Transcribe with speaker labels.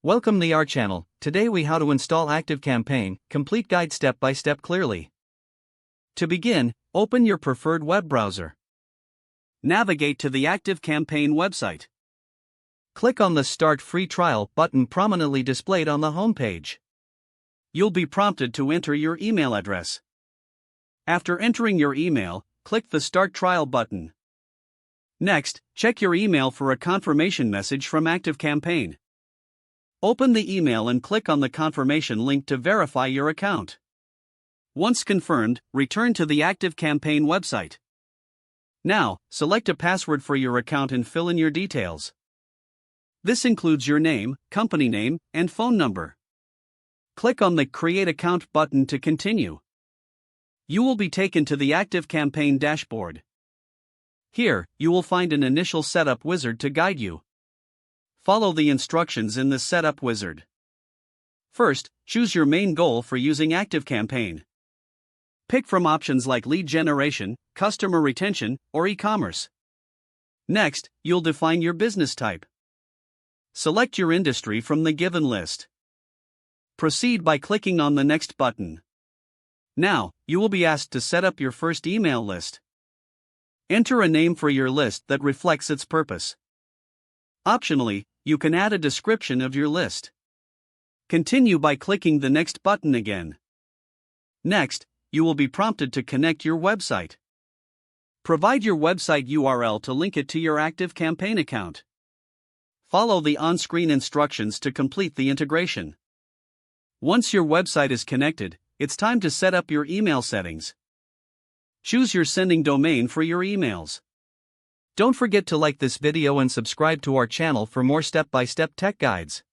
Speaker 1: Welcome to our channel. Today we how to install ActiveCampaign, complete guide step by step clearly. To begin, open your preferred web browser. Navigate to the ActiveCampaign website. Click on the Start Free Trial button prominently displayed on the home page. You'll be prompted to enter your email address. After entering your email, click the Start Trial button. Next, check your email for a confirmation message from ActiveCampaign. Open the email and click on the confirmation link to verify your account. Once confirmed, return to the ActiveCampaign website. Now, select a password for your account and fill in your details. This includes your name, company name, and phone number. Click on the Create Account button to continue. You will be taken to the ActiveCampaign dashboard. Here, you will find an initial setup wizard to guide you. Follow the instructions in the Setup Wizard. First, choose your main goal for using ActiveCampaign. Pick from options like lead generation, customer retention, or e-commerce. Next, you'll define your business type. Select your industry from the given list. Proceed by clicking on the Next button. Now, you will be asked to set up your first email list. Enter a name for your list that reflects its purpose. Optionally, you can add a description of your list. Continue by clicking the Next button again. Next, you will be prompted to connect your website. Provide your website URL to link it to your ActiveCampaign account. Follow the on-screen instructions to complete the integration. Once your website is connected, it's time to set up your email settings. Choose your sending domain for your emails. Don't forget to like this video and subscribe to our channel for more step-by-step tech guides.